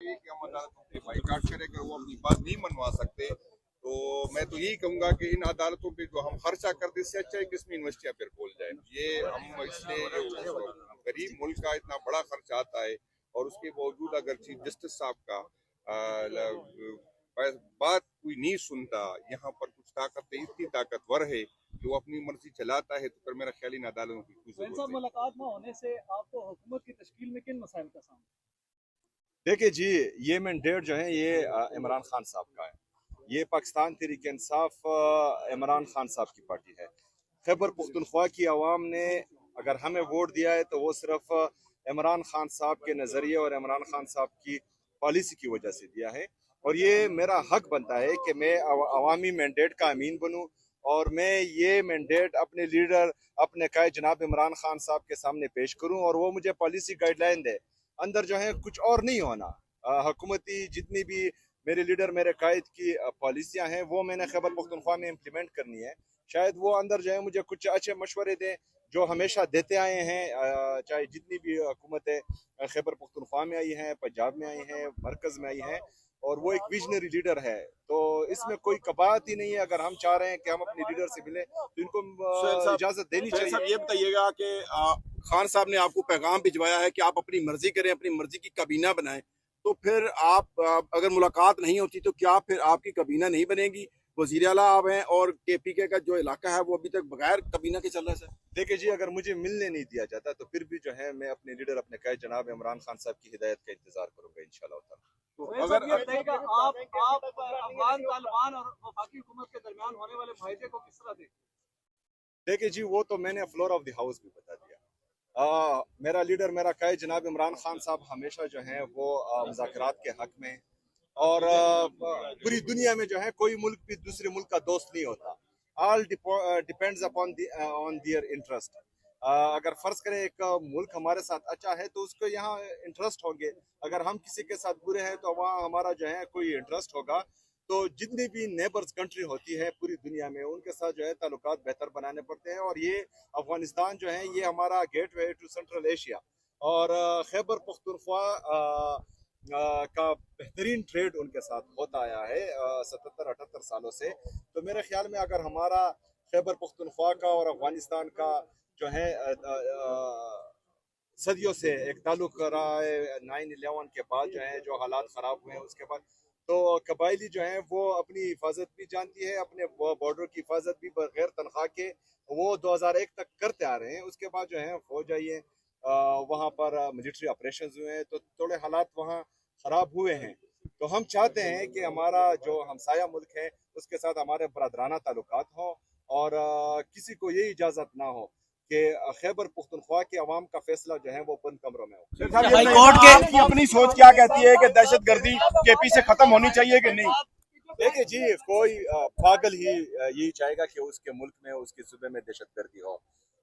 कि हम अदालतों के बाइकाट करें, अगर वो अपनी बात नहीं मनवा सकते तो मैं तो यही कहूंगा कि इन अदालतों पे जो हम खर्चा करते इससे अच्छा है कि इसमें यूनिवर्सिटियां फिर खोल जाए। ये हम इसलिए गरीब मुल्क का इतना बड़ा खर्चा आता है और उसके बावजूद अगर चीफ जस्टिस साहब का बात कोई नहीं सुनता, यहाँ पर कुछ ताकतें इतनी ताकतवर है कि वो अपनी मर्जी चलाता है, तो फिर मेरा ख्याल इन अदालतों की कोई जरूरत नहीं। मुलाकात न होने से आपको हुकूमत की तश्कील में किन मसाइल का सामना? देखिए जी, ये मैंडेट जो है ये इमरान खान साहब का है। ये पाकिस्तान तहरीक इंसाफ इमरान खान साहब की पार्टी है। खैबर पुख्तनख्वा की आवाम ने अगर हमें वोट दिया है तो वो सिर्फ इमरान खान साहब के नज़रिए और इमरान खान साहब की पॉलिसी की वजह से दिया है, और ये मेरा हक बनता है कि मैं अवामी मैंडेट का अमीन बनूं और मैं ये मैंडेट अपने लीडर अपने कायद जनाब इमरान खान साहब के सामने पेश करूं और वो मुझे पॉलिसी गाइडलाइन दे। अंदर जो है कुछ और नहीं होना। हुकूमती जितनी भी मेरे लीडर मेरे कायद की पॉलिसियां हैं वो मैंने खैबर पुख्तनख्वा में इम्प्लीमेंट करनी है। शायद वो अंदर जो है मुझे कुछ अच्छे मशवरे दें जो हमेशा देते आए हैं, चाहे जितनी भी हुकूमतें खैबर पुख्तनख्वा में आई हैं, पंजाब में आई हैं, मरकज़ में आई हैं, और वो एक विजनरी लीडर है। तो इसमें कोई कबात ही नहीं है। अगर हम चाह रहे हैं कि हम अपने लीडर से मिलें तो इनको इजाज़त देनी चाहिए। ये बताइएगा कि खान साहब ने आपको पैगाम भिजवाया है कि आप अपनी मर्जी करें, अपनी मर्जी की काबीना बनाएं, तो फिर आप अगर मुलाकात नहीं होती तो क्या फिर आपकी काबीना नहीं बनेगी? वजीर आला आप हैं और KPK का जो इलाका है वो अभी तक बगैर काबीना के चल रहा है सर। देखिए जी, अगर मुझे मिलने नहीं दिया जाता तो फिर भी जो है मैं अपने लीडर अपने कायद जनाब इमरान खान साहब की हिदायत का इंतजार करूंगा इंशाल्लाह ताला। तो अगर आप अफगान तालिबान और वफाकी हुकूमत के दरमियान होने वाले मुआहदे को किस तरह देखते? देखिए जी, वो तो मैंने फ्लोर ऑफ द हाउस भी बता दिया। मेरा लीडर मेरा कायद जनाब इमरान खान साहब हमेशा जो है वो मुज़ाकरात के हक में, और पूरी दुनिया में जो है कोई मुल्क भी दूसरे मुल्क का दोस्त नहीं होता। All depends upon on their interest. अगर फर्ज करें एक मुल्क हमारे साथ अच्छा है तो उसको यहाँ इंटरेस्ट होंगे, अगर हम किसी के साथ बुरे हैं तो वहाँ हमारा जो है कोई इंटरेस्ट होगा। तो जितनी भी नेबर्स कंट्री होती है पूरी दुनिया में उनके साथ जो है ताल्लुकात बेहतर बनाने पड़ते हैं, और ये अफगानिस्तान जो है ये हमारा गेटवे टू सेंट्रल एशिया, और खैबर पुख्तनख्वा का बेहतरीन ट्रेड उनके साथ होता आया है 77-78 सालों से। तो मेरे ख्याल में अगर हमारा खैबर पुख्तनख्वा का और अफगानिस्तान का जो है सदियों से एक ताल्लुक रहा है, 9/11 के बाद जो है जो हालात ख़राब हुए हैं उसके बाद, तो कबायली जो है वो अपनी हिफाजत भी जानती है, अपने बॉर्डर की हिफाजत भी बगैर तनख्वाह के वो 2001 तक करते आ रहे हैं। उसके बाद जो है फौज आई है, वहाँ पर मिलिट्री ऑपरेशंस हुए हैं, तो थोड़े हालात वहाँ ख़राब हुए हैं। तो हम चाहते हैं कि हमारा जो हमसाया मुल्क है उसके साथ हमारे बरदराना ताल्लुकात हों, और किसी को ये इजाज़त ना हो कि खैबर पुख्तनख्वा के अवाम का फैसला जो है वो बंद कमरों में हो। हाई कोर्ट की अपनी सोच क्या कहती है कि दहशतगर्दी KP से खत्म होनी चाहिए कि नहीं? देखिए जी, कोई पागल ही यही चाहेगा कि उसके मुल्क में उसके सूबे में दहशतगर्दी हो।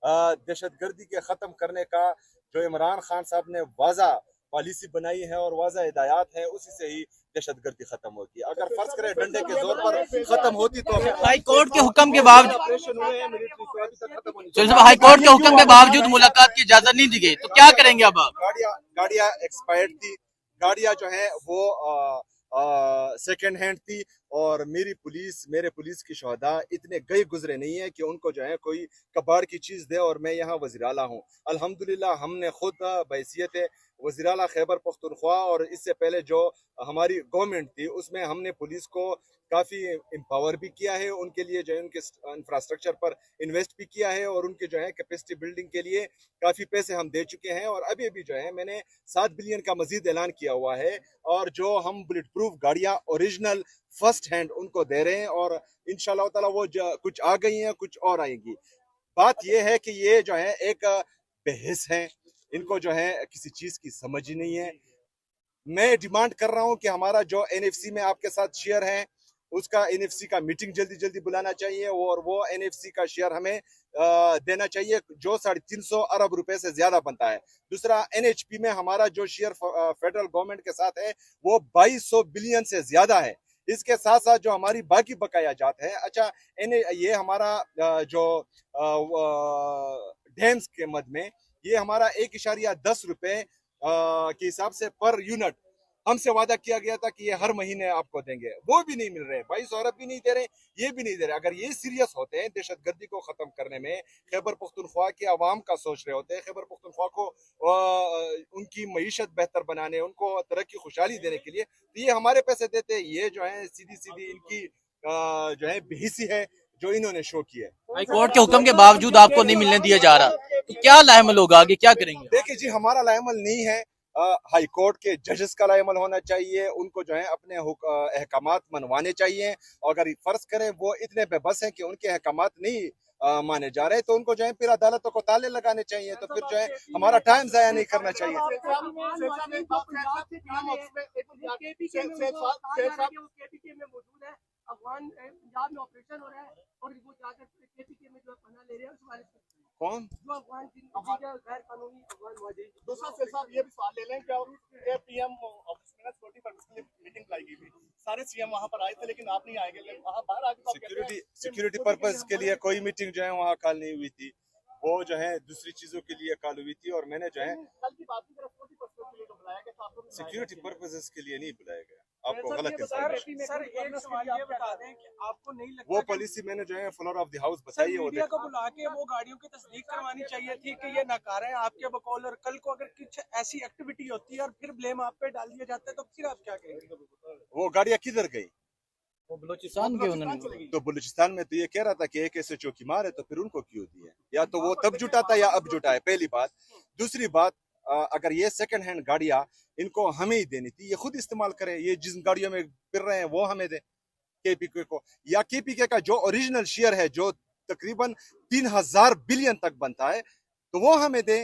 दहशतगर्दी के ख़त्म करने का जो इमरान खान साहब ने वाज़ा पॉलिसी बनाई है और वाज़ा हिदायत है उसी से ही दहशतगर्दी खत्म होगी। अगर फर्ज करें डंडे के जोर पर खत्म होती तो हाई कोर्ट के हुक्म के बावजूद हाई कोर्ट के हुक्म के बावजूद मुलाकात की इजाजत नहीं दी गई, तो क्या करेंगे अब आप? गाड़ियाँ एक्सपायर्ड थी, गाड़ियाँ जो है वो सेकेंड हैंड थी, और मेरे पुलिस की शहदा इतने गए गुजरे नहीं है कि उनको जो है कोई कबाड़ की चीज़ दे। और मैं यहाँ वज़ीर-ए-आला हूँ, अल्हम्दुलिल्लाह हमने खुद बहैसियत वज़ीर-ए-आला खैबर पख्तूनख्वा और इससे पहले जो हमारी गवर्नमेंट थी उसमें हमने पुलिस को काफ़ी एम्पावर भी किया है, उनके लिए जो है उनके इंफ्रास्ट्रक्चर पर इन्वेस्ट भी किया है, और उनके जो है कैपेसिटी बिल्डिंग के लिए काफ़ी पैसे हम दे चुके हैं। और अभी अभी जो है मैंने 7 बिलियन का मजीद ऐलान किया हुआ है, और जो हम बुलेट प्रूफ गाड़ियाँ ओरिजिनल फर्स्ट हैंड उनको दे रहे हैं, और इंशाल्लाह ताला वो कुछ आ गई हैं, कुछ और आएंगी। बात यह है कि ये जो है एक बेहिस हैं, इनको जो है किसी चीज़ की समझ ही नहीं है। मैं डिमांड कर रहा हूं कि हमारा जो NFC में आपके साथ शेयर है उसका NFC का मीटिंग जल्दी जल्दी बुलाना चाहिए, और वो NFC का शेयर हमें देना चाहिए जो 350 अरब रुपए से ज्यादा बनता है। दूसरा, NHP में हमारा जो शेयर फेडरल गवर्नमेंट के साथ है वो 2200 बिलियन से ज्यादा है। इसके साथ साथ जो हमारी बाकी बकाया जात है, अच्छा ये हमारा जो डैम्स के मद में ये हमारा 1.10 रुपए के हिसाब से पर यूनिट हमसे वादा किया गया था कि ये हर महीने आपको देंगे, वो भी नहीं मिल रहे, 22 अरब भी नहीं दे रहे, ये भी नहीं दे रहे। अगर ये सीरियस होते हैं दहशतगर्दी को खत्म करने में, खैबर पख्तूनख्वा के अवाम का सोच रहे होते हैं, खैबर पख्तूनख्वा को उनकी मईशत बेहतर बनाने, उनको तरक्की खुशहाली देने के लिए, तो ये हमारे पैसे देते हैं। ये जो है सीधी सीधी इनकी जो है बेहिसी है जो इन्होंने शो की है। हाई कोर्ट के हुक्म के बावजूद आपको नहीं मिलने दिया जा रहा, तो क्या लाएमल होगा, आगे क्या करेंगे? देखिए जी, हमारा लाएमल नहीं है, हाई कोर्ट के जजेस का लाएमल होना चाहिए, उनको जो है अपने अहकामात मनवाने चाहिए। और अगर फर्ज करें वो इतने बेबस हैं कि उनके अहकामात नहीं माने जा रहे, तो उनको जो है फिर अदालतों को ताले लगाने चाहिए, तो फिर जो है हमारा टाइम जाया नहीं करना चाहिए। अफगान पंजाब में ऑपरेशन हो रहा है और वो जाकर केपीके में जो पनाह ले रहे हैं, उस वाले कौन जो अफगान गैर कानूनी अफगान मुहाजिर। दूसरा साहब ये भी सवाल ले लें क्या पीएम ऑफिस में सिक्योरिटी पर्पस के लिए मीटिंग लाई गई थी, सारे सीएम वहां पर आए थे लेकिन आप नहीं आए, वहां बाहर आके सिक्योरिटी पर्पस के लिए कोई मीटिंग जो है वहाँ कॉल नहीं हुई थी, वो जो है दूसरी चीजों के लिए कॉल हुई थी। और मैंने जो है कल की बात की तरफ बुलाया गया, सिक्योरिटी पर्पसेस के लिए नहीं बुलाया गया, आपको गलत सर एक सवाल ये बता दें कि आपको नहीं लगता वो पॉलिसी मैंने जो है फ्लोर ऑफ द हाउस बताई है, वो मीडिया को बुला के वो गाड़ियों की तस्दीक करवानी चाहिए थी कि ये नाकारा है आपके बकौल, और कल को अगर कुछ ऐसी एक्टिविटी होती है और फिर ब्लेम आप पे डाल दिया जाता है तो फिर आप क्या कहेंगे? वो गाड़ियाँ किधर गई? वो बलोचिस्तान के उन्होंने तो बलूचिस्तान में तो ये कह रहा था कि एक ऐसे चौकी मार है, तो फिर उनको क्यों दिए? या तो वो तब जुटा था या अब जुटा है, पहली बात। दूसरी बात, अगर ये सेकंड हैंड गाड़ियां इनको हमें ही देनी थी, ये खुद इस्तेमाल करें, ये जिस गाड़ियों में फिर रहे हैं वो हमें दे केपीके को, या केपीके का जो ओरिजिनल शेयर है जो तकरीबन 3000 बिलियन तक बनता है, तो वो हमें दे।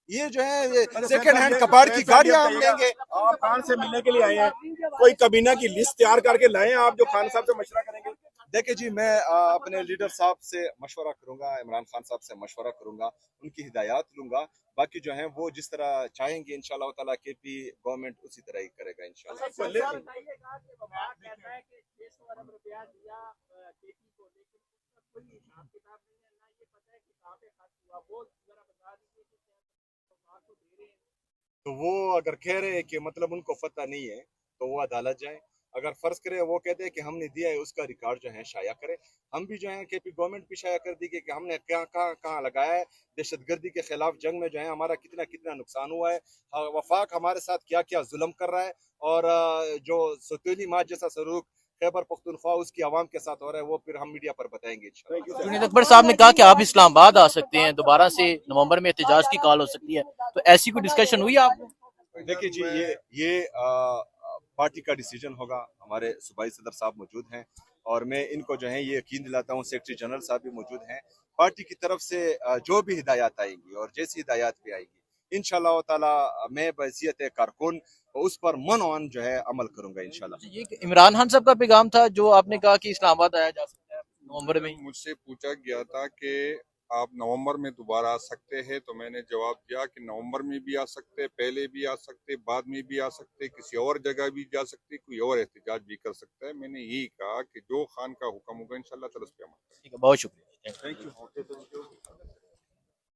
ये जो है सेकंड हैंड कबाड़ की गाड़ियां हम लेंगे। आप खान से मिलने के लिए आए हैं, कोई कबीना की लिस्ट तैयार करके लाए आप जो खान साहब से मशवरा करेंगे? देखिए जी, मैं अपने लीडर साहब से मशवरा करूंगा, इमरान खान साहब से मशवरा करूंगा, उनकी हिदायत लूंगा। बाकी जो है वो जिस तरह चाहेंगे इंशाल्लाह ताला केपी गवर्नमेंट उसी तरह ही करेगा इंशाल्लाह। तो वो अगर कह रहे हैं कि मतलब उनको पता नहीं है तो वो अदालत जाए। अगर फर्ज करे वो कहते हैं कि हमने दिया है, उसका रिकॉर्ड जो है शाया करे। हम भी जो है केपी गवर्नमेंट भी शाया कर दी कि हमने क्या कहाँ लगाया है, दहशतगर्दी के खिलाफ जंग में जो है हमारा कितना कितना नुकसान हुआ है, वफाक हमारे साथ क्या क्या जुल्म कर रहा है, और जो सतूली मार्च जैसा सलूक खैबर पख्तूनख्वा उसकी आवाम के साथ हो रहा है, वो फिर हम मीडिया पर बताएंगे इंशाल्लाह। जुनैद अकबर साहब ने कहा कि आप इस्लामाबाद आ सकते हैं, दोबारा से नवंबर में एहतजाज की कॉल हो सकती है, तो ऐसी कोई डिस्कशन हुई आपको? देखिए जी, ये पार्टी का डिसीजन होगा। हमारे सूबाई सदर साहब मौजूद हैं और मैं इनको जो है ये यकीन दिलाता हूँ, सेक्रेटरी जनरल साहब भी मौजूद हैं। पार्टी की तरफ से जो भी हिदायत आएगी और जैसी हिदायत भी आएगी इंशाल्लाह ताला मैं बहैसियत कारकुन उस पर मन जो है अमल करूंगा इंशाल्लाह। ये इमरान खान साहब का पैगाम था जो आपने कहा कि इस्लामाबाद आया जा सकता है नवंबर में। मुझसे पूछा गया था कि आप नवंबर में दोबारा आ सकते हैं, तो मैंने जवाब दिया कि नवंबर में भी आ सकते, पहले भी आ सकते, बाद में भी आ सकते, किसी और जगह भी जा सकते, कोई और एहतजाज भी कर सकता है। मैंने यही कहा कि जो खान का हुक्म होगा इंशाल्लाह ताला उस पे अमल करेंगे। ठीक है, बहुत शुक्रिया। Thank you.